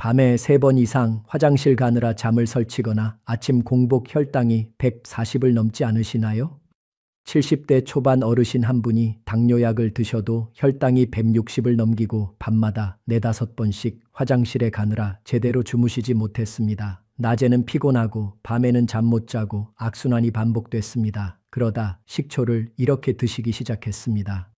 밤에 3번 이상 화장실 가느라 잠을 설치거나 아침 공복 혈당이 140을 넘지 않으시나요? 70대 초반 어르신 한 분이 당뇨약을 드셔도 혈당이 160을 넘기고 밤마다 4~5번씩 화장실에 가느라 제대로 주무시지 못했습니다. 낮에는 피곤하고 밤에는 잠 못 자고 악순환이 반복됐습니다. 그러다 식초를 이렇게 드시기 시작했습니다.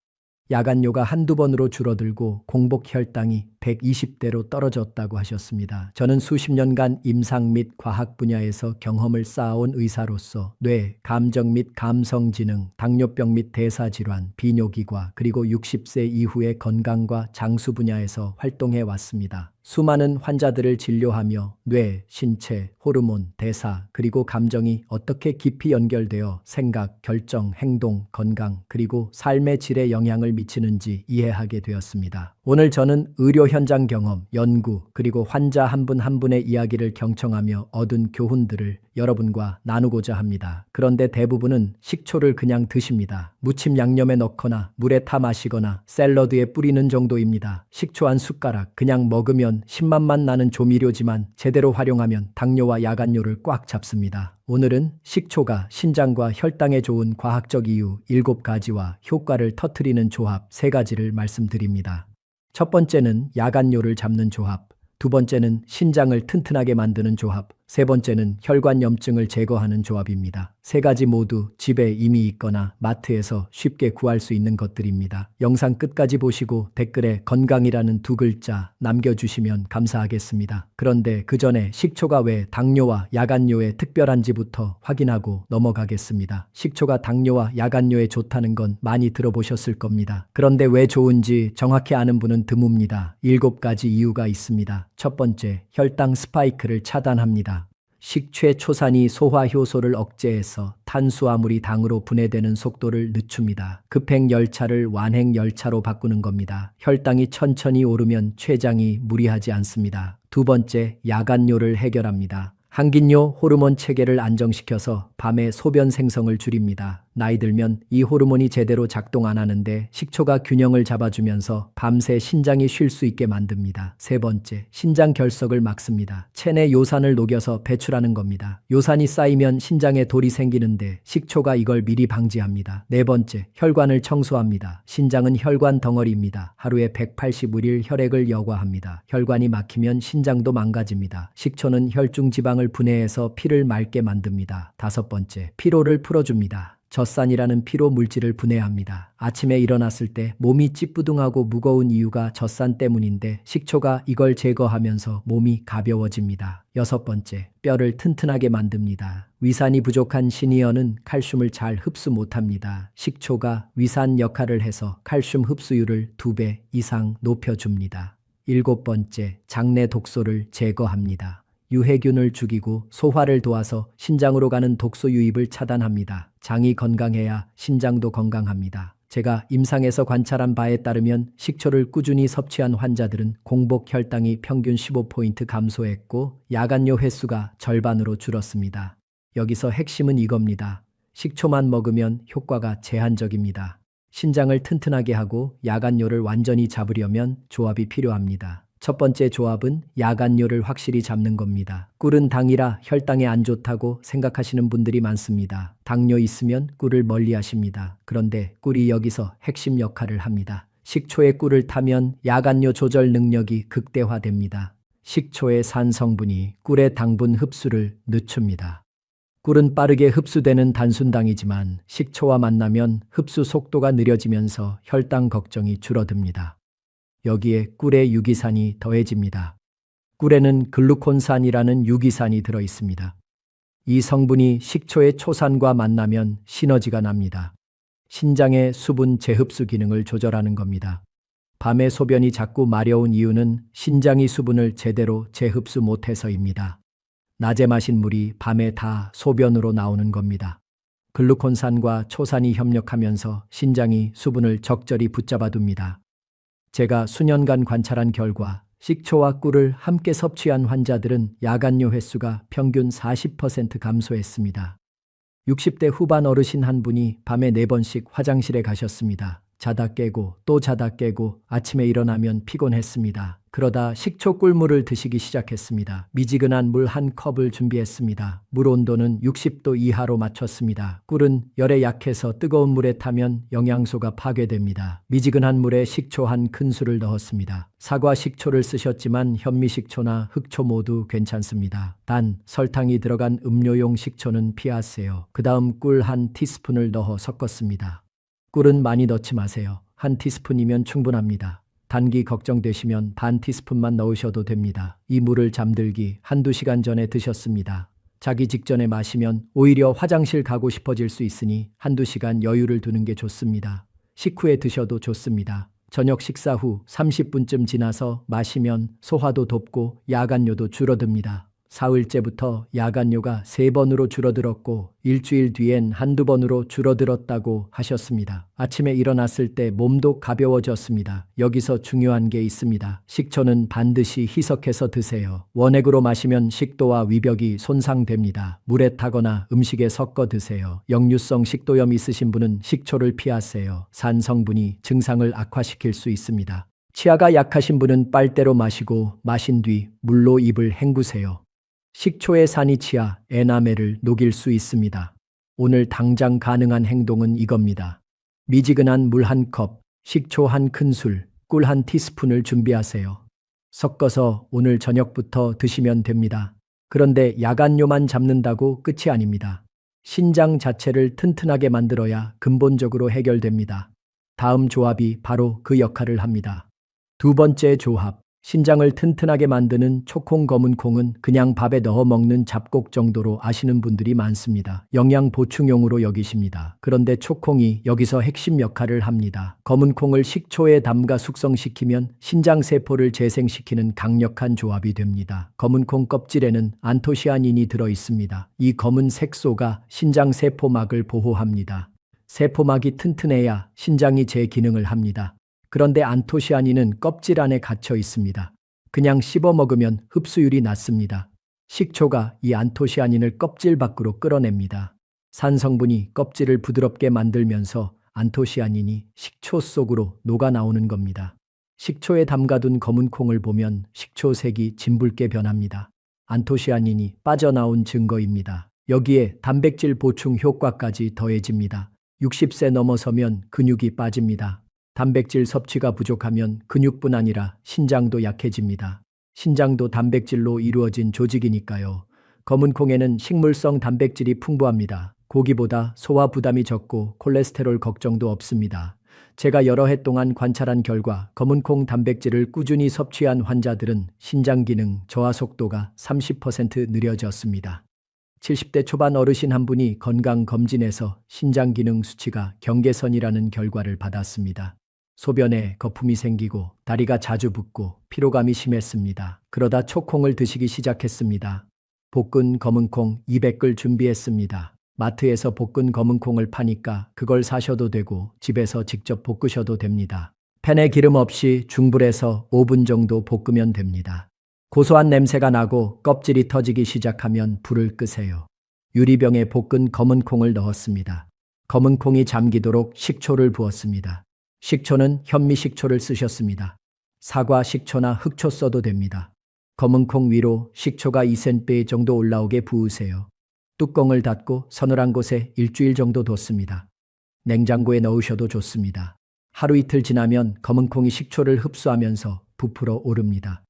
야간뇨가 한두 번으로 줄어들고 공복 혈당이 120대로 떨어졌다고 하셨습니다. 저는 수십 년간 임상 및 과학 분야에서 경험을 쌓아온 의사로서 뇌, 감정 및 감성지능, 당뇨병 및 대사질환, 비뇨기과 그리고 60세 이후의 건강과 장수 분야에서 활동해 왔습니다. 수많은 환자들을 진료하며 뇌, 신체, 호르몬, 대사, 그리고 감정이 어떻게 깊이 연결되어 생각, 결정, 행동, 건강, 그리고 삶의 질에 영향을 미치는지 이해하게 되었습니다. 오늘 저는 의료 현장 경험, 연구, 그리고 환자 한 분 한 분의 이야기를 경청하며 얻은 교훈들을 여러분과 나누고자 합니다. 그런데 대부분은 식초를 그냥 드십니다. 무침 양념에 넣거나 물에 타 마시거나 샐러드에 뿌리는 정도입니다. 식초 한 숟가락 그냥 먹으면 10만만 나는 조미료지만 제대로 활용하면 당뇨와 야간뇨를 꽉 잡습니다. 오늘은 식초가 신장과 혈당에 좋은 과학적 이유 7가지와 효과를 터뜨리는 조합 3가지를 말씀드립니다. 첫 번째는 야간뇨를 잡는 조합, 두 번째는 신장을 튼튼하게 만드는 조합, 세 번째는 혈관염증을 제거하는 조합입니다. 3가지 모두 집에 이미 있거나 마트에서 쉽게 구할 수 있는 것들입니다. 영상 끝까지 보시고 댓글에 건강이라는 2글자 남겨주시면 감사하겠습니다. 그런데 그 전에 식초가 왜 당뇨와 야간뇨에 특별한지부터 확인하고 넘어가겠습니다. 식초가 당뇨와 야간뇨에 좋다는 건 많이 들어보셨을 겁니다. 그런데 왜 좋은지 정확히 아는 분은 드뭅니다. 7가지 이유가 있습니다. 첫 번째, 혈당 스파이크를 차단합니다. 식초초산이 소화 효소를 억제해서 탄수화물이 당으로 분해되는 속도를 늦춥니다. 급행 열차를 완행 열차로 바꾸는 겁니다. 혈당이 천천히 오르면 췌장이 무리하지 않습니다. 두 번째, 야간뇨를 해결합니다. 항긴뇨 호르몬 체계를 안정시켜서 밤에 소변 생성을 줄입니다. 나이 들면 이 호르몬이 제대로 작동 안 하는데 식초가 균형을 잡아주면서 밤새 신장이 쉴 수 있게 만듭니다. 세 번째, 신장 결석을 막습니다. 체내 요산을 녹여서 배출하는 겁니다. 요산이 쌓이면 신장에 돌이 생기는데 식초가 이걸 미리 방지합니다. 네 번째, 혈관을 청소합니다. 신장은 혈관 덩어리입니다. 하루에 185일 혈액을 여과합니다. 혈관이 막히면 신장도 망가집니다. 식초는 혈중 지방을 분해해서 피를 맑게 만듭니다. 다섯 번째, 피로를 풀어줍니다. 젖산이라는 피로 물질을 분해합니다. 아침에 일어났을 때 몸이 찌뿌둥하고 무거운 이유가 젖산 때문인데 식초가 이걸 제거하면서 몸이 가벼워집니다. 여섯 번째, 뼈를 튼튼하게 만듭니다. 위산이 부족한 시니어는 칼슘을 잘 흡수 못합니다. 식초가 위산 역할을 해서 칼슘 흡수율을 2배 이상 높여줍니다. 일곱 번째, 장내 독소를 제거합니다. 유해균을 죽이고 소화를 도와서 신장으로 가는 독소 유입을 차단합니다. 장이 건강해야 신장도 건강합니다. 제가 임상에서 관찰한 바에 따르면 식초를 꾸준히 섭취한 환자들은 공복 혈당이 평균 15포인트 감소했고 야간뇨 횟수가 절반으로 줄었습니다. 여기서 핵심은 이겁니다. 식초만 먹으면 효과가 제한적입니다. 신장을 튼튼하게 하고 야간뇨를 완전히 잡으려면 조합이 필요합니다. 첫 번째 조합은 야간뇨를 확실히 잡는 겁니다. 꿀은 당이라 혈당에 안 좋다고 생각하시는 분들이 많습니다. 당뇨 있으면 꿀을 멀리 하십니다. 그런데 꿀이 여기서 핵심 역할을 합니다. 식초에 꿀을 타면 야간뇨 조절 능력이 극대화됩니다. 식초의 산 성분이 꿀의 당분 흡수를 늦춥니다. 꿀은 빠르게 흡수되는 단순당이지만 식초와 만나면 흡수 속도가 느려지면서 혈당 걱정이 줄어듭니다. 여기에 꿀의 유기산이 더해집니다. 꿀에는 글루콘산이라는 유기산이 들어있습니다. 이 성분이 식초의 초산과 만나면 시너지가 납니다. 신장의 수분 재흡수 기능을 조절하는 겁니다. 밤에 소변이 자꾸 마려운 이유는 신장이 수분을 제대로 재흡수 못해서입니다. 낮에 마신 물이 밤에 다 소변으로 나오는 겁니다. 글루콘산과 초산이 협력하면서 신장이 수분을 적절히 붙잡아둡니다. 제가 수년간 관찰한 결과 식초와 꿀을 함께 섭취한 환자들은 야간뇨 횟수가 평균 40% 감소했습니다. 60대 후반 어르신 한 분이 밤에 4번씩 화장실에 가셨습니다. 자다 깨고 또 자다 깨고 아침에 일어나면 피곤했습니다. 그러다 식초 꿀물을 드시기 시작했습니다. 미지근한 물 한 컵을 준비했습니다. 물 온도는 60도 이하로 맞췄습니다. 꿀은 열에 약해서 뜨거운 물에 타면 영양소가 파괴됩니다. 미지근한 물에 식초 한 큰술을 넣었습니다. 사과 식초를 쓰셨지만 현미식초나 흑초 모두 괜찮습니다. 단 설탕이 들어간 음료용 식초는 피하세요. 그 다음 꿀 한 티스푼을 넣어 섞었습니다. 꿀은 많이 넣지 마세요. 한 티스푼이면 충분합니다. 단기 걱정되시면 반 티스푼만 넣으셔도 됩니다. 이 물을 잠들기 한두 시간 전에 드셨습니다. 자기 직전에 마시면 오히려 화장실 가고 싶어질 수 있으니 한두 시간 여유를 두는 게 좋습니다. 식후에 드셔도 좋습니다. 저녁 식사 후 30분쯤 지나서 마시면 소화도 돕고 야간뇨도 줄어듭니다. 사흘째부터 야간뇨가 3번으로 줄어들었고 일주일 뒤엔 한두 번으로 줄어들었다고 하셨습니다. 아침에 일어났을 때 몸도 가벼워졌습니다. 여기서 중요한 게 있습니다. 식초는 반드시 희석해서 드세요. 원액으로 마시면 식도와 위벽이 손상됩니다. 물에 타거나 음식에 섞어 드세요. 역류성 식도염 있으신 분은 식초를 피하세요. 산 성분이 증상을 악화시킬 수 있습니다. 치아가 약하신 분은 빨대로 마시고 마신 뒤 물로 입을 헹구세요. 식초의 산이 치아, 에나멜을 녹일 수 있습니다. 오늘 당장 가능한 행동은 이겁니다. 미지근한 물 한 컵, 식초 한 큰술, 꿀 한 티스푼을 준비하세요. 섞어서 오늘 저녁부터 드시면 됩니다. 그런데 야간뇨만 잡는다고 끝이 아닙니다. 신장 자체를 튼튼하게 만들어야 근본적으로 해결됩니다. 다음 조합이 바로 그 역할을 합니다. 두 번째 조합. 신장을 튼튼하게 만드는 초콩 검은 콩은 그냥 밥에 넣어 먹는 잡곡 정도로 아시는 분들이 많습니다. 영양 보충용으로 여기십니다. 그런데 초콩이 여기서 핵심 역할을 합니다. 검은 콩을 식초에 담가 숙성시키면 신장 세포를 재생시키는 강력한 조합이 됩니다. 검은 콩 껍질에는 안토시아닌이 들어 있습니다. 이 검은 색소가 신장 세포막을 보호합니다. 세포막이 튼튼해야 신장이 제 기능을 합니다. 그런데 안토시아닌은 껍질 안에 갇혀 있습니다. 그냥 씹어 먹으면 흡수율이 낮습니다. 식초가 이 안토시아닌을 껍질 밖으로 끌어냅니다. 산 성분이 껍질을 부드럽게 만들면서 안토시아닌이 식초 속으로 녹아 나오는 겁니다. 식초에 담가둔 검은 콩을 보면 식초색이 진붉게 변합니다. 안토시아닌이 빠져나온 증거입니다. 여기에 단백질 보충 효과까지 더해집니다. 60세 넘어서면 근육이 빠집니다. 단백질 섭취가 부족하면 근육뿐 아니라 신장도 약해집니다. 신장도 단백질로 이루어진 조직이니까요. 검은 콩에는 식물성 단백질이 풍부합니다. 고기보다 소화 부담이 적고 콜레스테롤 걱정도 없습니다. 제가 여러 해 동안 관찰한 결과 검은 콩 단백질을 꾸준히 섭취한 환자들은 신장 기능 저하 속도가 30% 느려졌습니다. 70대 초반 어르신 한 분이 건강검진에서 신장 기능 수치가 경계선이라는 결과를 받았습니다. 소변에 거품이 생기고 다리가 자주 붓고 피로감이 심했습니다. 그러다 초콩을 드시기 시작했습니다. 볶은 검은콩 200글 준비했습니다. 마트에서 볶은 검은콩을 파니까 그걸 사셔도 되고 집에서 직접 볶으셔도 됩니다. 팬에 기름 없이 중불에서 5분 정도 볶으면 됩니다. 고소한 냄새가 나고 껍질이 터지기 시작하면 불을 끄세요. 유리병에 볶은 검은콩을 넣었습니다. 검은콩이 잠기도록 식초를 부었습니다. 식초는 현미식초를 쓰셨습니다. 사과 식초나 흑초 써도 됩니다. 검은콩 위로 식초가 2cm 정도 올라오게 부으세요. 뚜껑을 닫고 서늘한 곳에 일주일 정도 뒀습니다. 냉장고에 넣으셔도 좋습니다. 하루 이틀 지나면 검은콩이 식초를 흡수하면서 부풀어 오릅니다.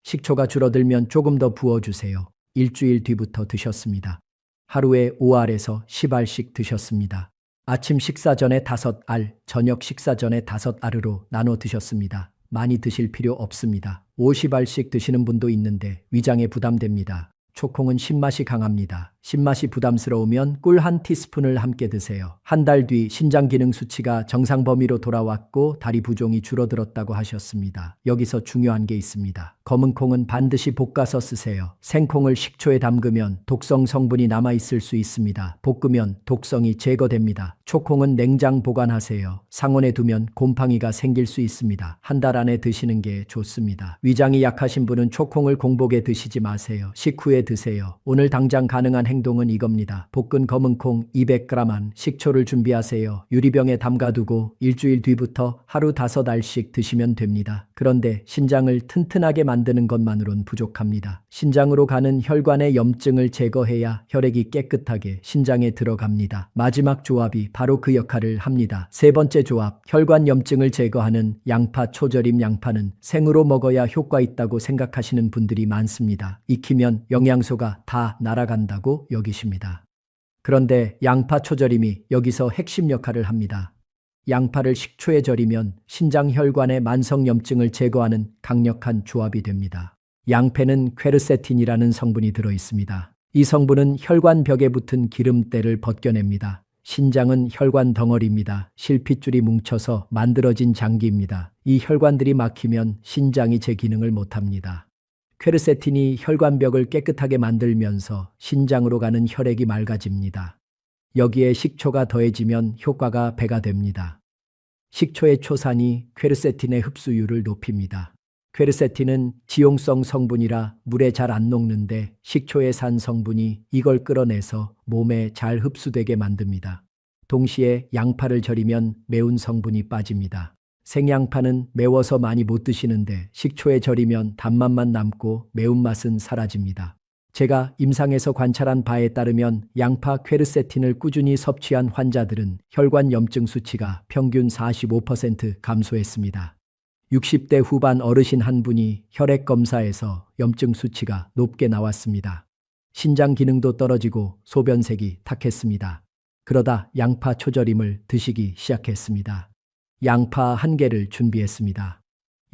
식초가 줄어들면 조금 더 부어주세요. 일주일 뒤부터 드셨습니다. 하루에 5알에서 10알씩 드셨습니다. 아침 식사 전에 5알, 저녁 식사 전에 5알으로 나눠 드셨습니다. 많이 드실 필요 없습니다. 50알씩 드시는 분도 있는데 위장에 부담됩니다. 초콩은 신맛이 강합니다. 신맛이 부담스러우면 꿀 한 티스푼을 함께 드세요. 한 달 뒤 신장 기능 수치가 정상 범위로 돌아왔고 다리 부종이 줄어들었다고 하셨습니다. 여기서 중요한 게 있습니다. 검은 콩은 반드시 볶아서 쓰세요. 생콩을 식초에 담그면 독성 성분이 남아있을 수 있습니다. 볶으면 독성이 제거됩니다. 초콩은 냉장 보관하세요. 상온에 두면 곰팡이가 생길 수 있습니다. 한 달 안에 드시는 게 좋습니다. 위장이 약하신 분은 초콩을 공복에 드시지 마세요. 식후에 드세요. 오늘 당장 가능한 행동은 이겁니다. 볶은 검은콩 200g 안, 식초를 준비하세요. 유리병에 담가두고 일주일 뒤부터 하루 5알씩 드시면 됩니다. 그런데 신장을 튼튼하게 만드는 것만으론 부족합니다. 신장으로 가는 혈관의 염증을 제거해야 혈액이 깨끗하게 신장에 들어갑니다. 마지막 조합이 바로 그 역할을 합니다. 세 번째 조합, 혈관 염증을 제거하는 양파 초절임. 양파는 생으로 먹어야 효과 있다고 생각하시는 분들이 많습니다. 익히면 영양소가 다 날아간다고 여기십니다. 그런데 양파 초절임이 여기서 핵심 역할을 합니다. 양파를 식초에 절이면 신장 혈관의 만성 염증을 제거하는 강력한 조합이 됩니다. 양패는 퀘르세틴이라는 성분이 들어 있습니다. 이 성분은 혈관 벽에 붙은 기름때를 벗겨냅니다. 신장은 혈관 덩어리입니다. 실핏줄이 뭉쳐서 만들어진 장기입니다. 이 혈관들이 막히면 신장이 제 기능을 못합니다. 퀘르세틴이 혈관벽을 깨끗하게 만들면서 신장으로 가는 혈액이 맑아집니다. 여기에 식초가 더해지면 효과가 배가 됩니다. 식초의 초산이 퀘르세틴의 흡수율을 높입니다. 퀘르세틴은 지용성 성분이라 물에 잘 안 녹는데 식초의 산 성분이 이걸 끌어내서 몸에 잘 흡수되게 만듭니다. 동시에 양파를 절이면 매운 성분이 빠집니다. 생양파는 매워서 많이 못 드시는데 식초에 절이면 단맛만 남고 매운맛은 사라집니다. 제가 임상에서 관찰한 바에 따르면 양파 퀘르세틴을 꾸준히 섭취한 환자들은 혈관 염증 수치가 평균 45% 감소했습니다. 60대 후반 어르신 한 분이 혈액 검사에서 염증 수치가 높게 나왔습니다. 신장 기능도 떨어지고 소변색이 탁했습니다. 그러다 양파 초절임을 드시기 시작했습니다. 양파 1개를 준비했습니다.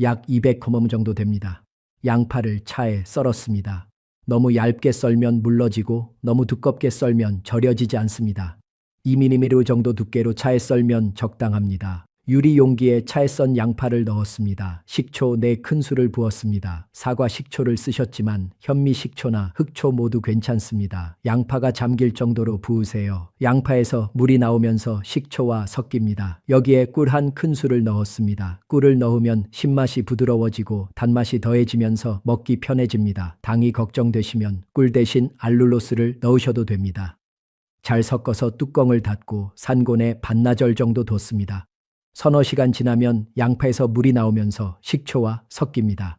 약 200g 정도 됩니다. 양파를 차에 썰었습니다. 너무 얇게 썰면 물러지고 너무 두껍게 썰면 절여지지 않습니다. 2mm 정도 두께로 차에 썰면 적당합니다. 유리 용기에 차에 썬 양파를 넣었습니다. 식초 4큰술을 부었습니다. 사과 식초를 쓰셨지만 현미 식초나 흑초 모두 괜찮습니다. 양파가 잠길 정도로 부으세요. 양파에서 물이 나오면서 식초와 섞입니다. 여기에 꿀 1큰술을 넣었습니다. 꿀을 넣으면 신맛이 부드러워지고 단맛이 더해지면서 먹기 편해집니다. 당이 걱정되시면 꿀 대신 알룰로스를 넣으셔도 됩니다. 잘 섞어서 뚜껑을 닫고 산곤에 반나절 정도 뒀습니다. 서너 시간 지나면 양파에서 물이 나오면서 식초와 섞입니다.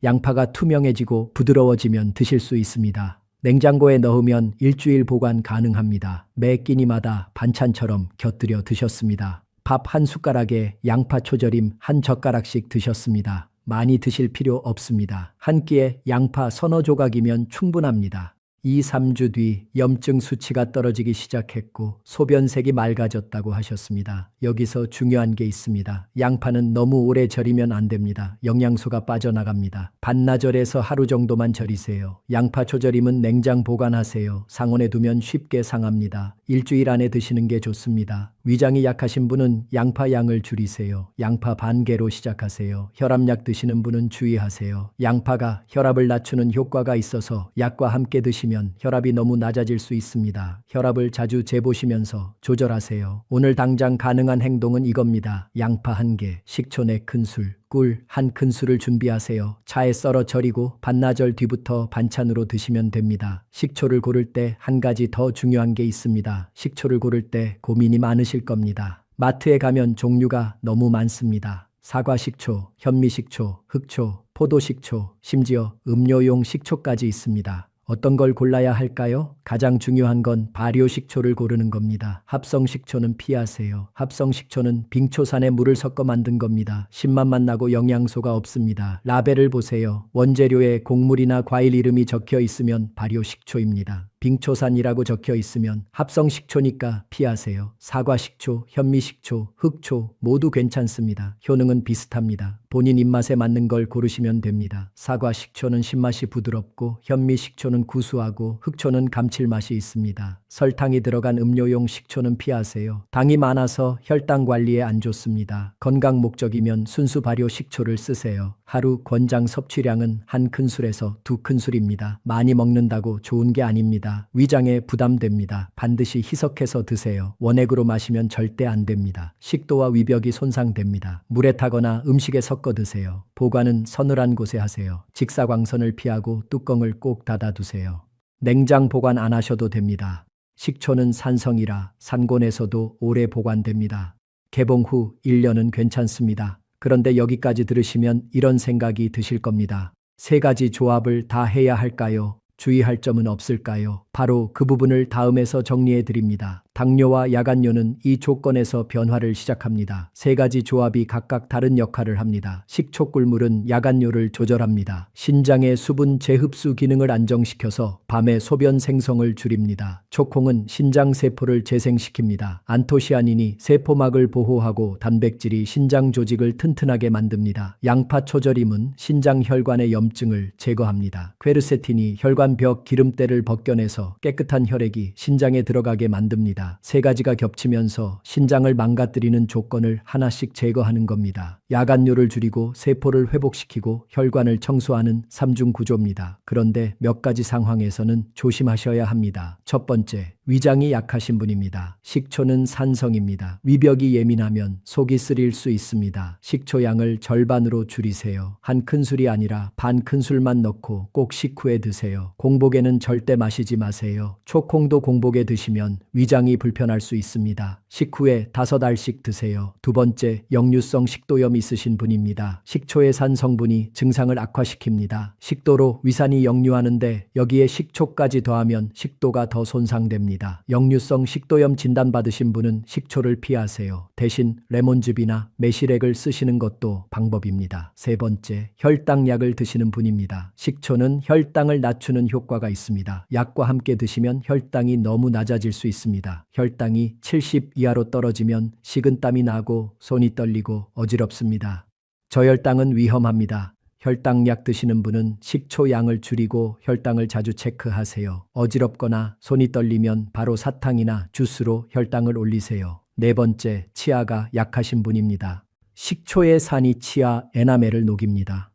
양파가 투명해지고 부드러워지면 드실 수 있습니다. 냉장고에 넣으면 일주일 보관 가능합니다. 매 끼니마다 반찬처럼 곁들여 드셨습니다. 밥 1숟가락에 양파 초절임 1젓가락씩 드셨습니다. 많이 드실 필요 없습니다. 한 끼에 양파 서너 조각이면 충분합니다. 2, 3주 뒤 염증 수치가 떨어지기 시작했고 소변색이 맑아졌다고 하셨습니다. 여기서 중요한 게 있습니다. 양파는 너무 오래 절이면 안 됩니다. 영양소가 빠져나갑니다. 반나절에서 하루 정도만 절이세요. 양파 초절임은 냉장 보관하세요. 상온에 두면 쉽게 상합니다. 일주일 안에 드시는 게 좋습니다. 위장이 약하신 분은 양파 양을 줄이세요. 양파 반 개로 시작하세요. 혈압약 드시는 분은 주의하세요. 양파가 혈압을 낮추는 효과가 있어서 약과 함께 드시면 혈압이 너무 낮아질 수 있습니다. 혈압을 자주 재보시면서 조절하세요. 오늘 당장 가능한 행동은 이겁니다. 양파 1개, 식초 4큰술, 꿀 1큰술을 준비하세요. 차에 썰어 절이고 반나절 뒤부터 반찬으로 드시면 됩니다. 식초를 고를 때 한 가지 더 중요한 게 있습니다. 식초를 고를 때 고민이 많으실 겁니다. 마트에 가면 종류가 너무 많습니다. 사과식초, 현미식초, 흑초, 포도식초, 심지어 음료용 식초까지 있습니다. 어떤 걸 골라야 할까요? 가장 중요한 건 발효식초를 고르는 겁니다. 합성식초는 피하세요. 합성식초는 빙초산에 물을 섞어 만든 겁니다. 신맛만 나고 영양소가 없습니다. 라벨을 보세요. 원재료에 곡물이나 과일 이름이 적혀 있으면 발효식초입니다. 빙초산이라고 적혀 있으면 합성식초니까 피하세요. 사과식초, 현미식초, 흑초 모두 괜찮습니다. 효능은 비슷합니다. 본인 입맛에 맞는 걸 고르시면 됩니다. 사과식초는 신맛이 부드럽고 현미식초는 구수하고 흑초는 감칠맛이 있습니다. 설탕이 들어간 음료용 식초는 피하세요. 당이 많아서 혈당 관리에 안 좋습니다. 건강 목적이면 순수 발효 식초를 쓰세요. 하루 권장 섭취량은 1큰술에서 2큰술입니다. 많이 먹는다고 좋은 게 아닙니다. 위장에 부담됩니다. 반드시 희석해서 드세요. 원액으로 마시면 절대 안 됩니다. 식도와 위벽이 손상됩니다. 물에 타거나 음식에 섞어 드세요. 보관은 서늘한 곳에 하세요. 직사광선을 피하고 뚜껑을 꼭 닫아두세요. 냉장 보관 안 하셔도 됩니다. 식초는 산성이라 산곤에서도 오래 보관됩니다. 개봉 후 1년은 괜찮습니다. 그런데 여기까지 들으시면 이런 생각이 드실 겁니다. 세 가지 조합을 다 해야 할까요? 주의할 점은 없을까요? 바로 그 부분을 다음에서 정리해 드립니다. 당뇨와 야간뇨는 이 조건에서 변화를 시작합니다. 세 가지 조합이 각각 다른 역할을 합니다. 식초 꿀물은 야간뇨를 조절합니다. 신장의 수분 재흡수 기능을 안정시켜서 밤에 소변 생성을 줄입니다. 초콩은 신장 세포를 재생시킵니다. 안토시아닌이 세포막을 보호하고 단백질이 신장 조직을 튼튼하게 만듭니다. 양파 초절임은 신장 혈관의 염증을 제거합니다. 퀘르세틴이 혈관벽 기름때를 벗겨내서 깨끗한 혈액이 신장에 들어가게 만듭니다. 세 가지가 겹치면서 신장을 망가뜨리는 조건을 하나씩 제거하는 겁니다. 야간뇨를 줄이고 세포를 회복시키고 혈관을 청소하는 삼중 구조입니다. 그런데 몇 가지 상황에서는 조심하셔야 합니다. 첫 번째, 위장이 약하신 분입니다. 식초는 산성입니다. 위벽이 예민하면 속이 쓰릴 수 있습니다. 식초 양을 절반으로 줄이세요. 한 큰술이 아니라 반 큰술만 넣고 꼭 식후에 드세요. 공복에는 절대 마시지 마세요. 초콩도 공복에 드시면 위장이 불편할 수 있습니다. 식후에 5알씩 드세요. 두 번째, 역류성 식도염 있으신 분입니다. 식초의 산 성분이 증상을 악화시킵니다. 식도로 위산이 역류하는데 여기에 식초까지 더하면 식도가 더 손상됩니다. 역류성 식도염 진단받으신 분은 식초를 피하세요. 대신 레몬즙이나 매실액을 쓰시는 것도 방법입니다. 세 번째, 혈당약을 드시는 분입니다. 식초는 혈당을 낮추는 효과가 있습니다. 약과 함께 드시면 혈당이 너무 낮아질 수 있습니다. 혈당이 70 이하로 떨어지면 식은땀이 나고 손이 떨리고 어지럽습니다. 저혈당은 위험합니다. 혈당약 드시는 분은 식초 양을 줄이고 혈당을 자주 체크하세요. 어지럽거나 손이 떨리면 바로 사탕이나 주스로 혈당을 올리세요. 네 번째, 치아가 약하신 분입니다. 식초의 산이 치아 에나멜을 녹입니다.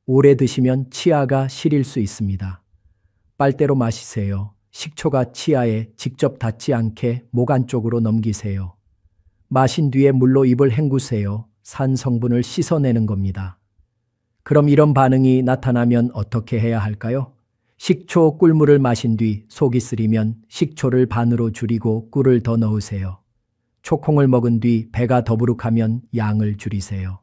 오래 드시면 치아가 시릴 수 있습니다. 빨대로 마시세요. 식초가 치아에 직접 닿지 않게 목 안쪽으로 넘기세요. 마신 뒤에 물로 입을 헹구세요. 산 성분을 씻어내는 겁니다. 그럼 이런 반응이 나타나면 어떻게 해야 할까요? 식초 꿀물을 마신 뒤 속이 쓰리면 식초를 반으로 줄이고 꿀을 더 넣으세요. 초콩을 먹은 뒤 배가 더부룩하면 양을 줄이세요.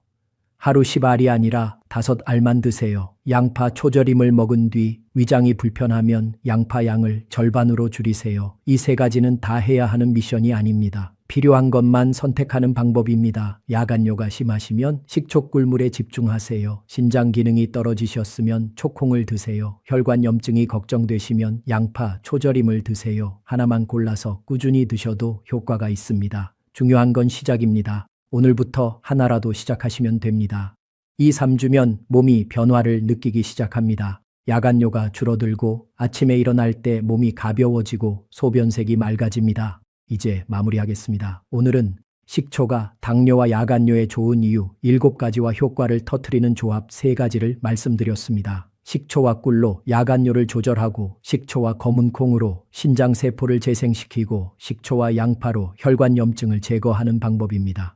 하루 10알이 아니라 5알만 드세요. 양파 초절임을 먹은 뒤 위장이 불편하면 양파 양을 절반으로 줄이세요. 이 세 가지는 다 해야 하는 미션이 아닙니다. 필요한 것만 선택하는 방법입니다. 야간뇨가 심하시면 식초 꿀물에 집중하세요. 신장 기능이 떨어지셨으면 초콩을 드세요. 혈관 염증이 걱정되시면 양파 초절임을 드세요. 하나만 골라서 꾸준히 드셔도 효과가 있습니다. 중요한 건 시작입니다. 오늘부터 하나라도 시작하시면 됩니다. 2, 3주면 몸이 변화를 느끼기 시작합니다. 야간뇨가 줄어들고 아침에 일어날 때 몸이 가벼워지고 소변색이 맑아집니다. 이제 마무리하겠습니다. 오늘은 식초가 당뇨와 야간뇨에 좋은 이유 7가지와 효과를 터뜨리는 조합 3가지를 말씀드렸습니다. 식초와 꿀로 야간뇨를 조절하고 식초와 검은 콩으로 신장 세포를 재생시키고 식초와 양파로 혈관 염증을 제거하는 방법입니다.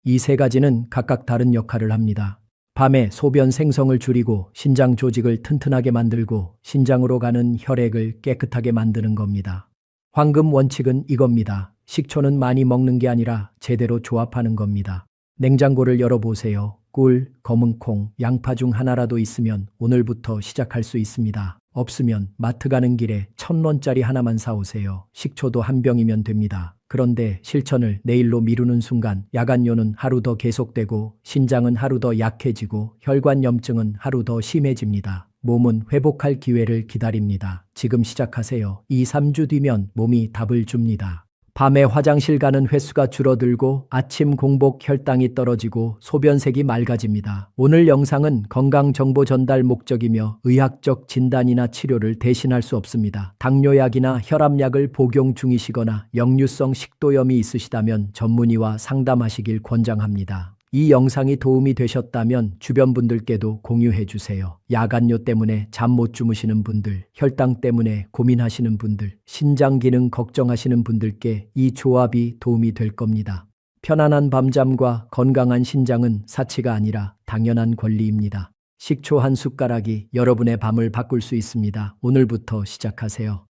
이 3가지는 각각 다른 역할을 합니다. 밤에 소변 생성을 줄이고 신장 조직을 튼튼하게 만들고 신장으로 가는 혈액을 깨끗하게 만드는 겁니다. 황금 원칙은 이겁니다. 식초는 많이 먹는 게 아니라 제대로 조합하는 겁니다. 냉장고를 열어보세요. 꿀, 검은 콩, 양파 중 하나라도 있으면 오늘부터 시작할 수 있습니다. 없으면 마트 가는 길에 1,000원짜리 하나만 사오세요. 식초도 한 병이면 됩니다. 그런데 실천을 내일로 미루는 순간 야간뇨는 하루 더 계속되고 신장은 하루 더 약해지고 혈관 염증은 하루 더 심해집니다. 몸은 회복할 기회를 기다립니다. 지금 시작하세요. 2, 3주 뒤면 몸이 답을 줍니다. 밤에 화장실 가는 횟수가 줄어들고 아침 공복 혈당이 떨어지고 소변색이 맑아집니다. 오늘 영상은 건강 정보 전달 목적이며 의학적 진단이나 치료를 대신할 수 없습니다. 당뇨약이나 혈압약을 복용 중이시거나 역류성 식도염이 있으시다면 전문의와 상담하시길 권장합니다. 이 영상이 도움이 되셨다면 주변 분들께도 공유해 주세요. 야간뇨 때문에 잠 못 주무시는 분들, 혈당 때문에 고민하시는 분들, 신장 기능 걱정하시는 분들께 이 조합이 도움이 될 겁니다. 편안한 밤잠과 건강한 신장은 사치가 아니라 당연한 권리입니다. 식초 한 숟가락이 여러분의 밤을 바꿀 수 있습니다. 오늘부터 시작하세요.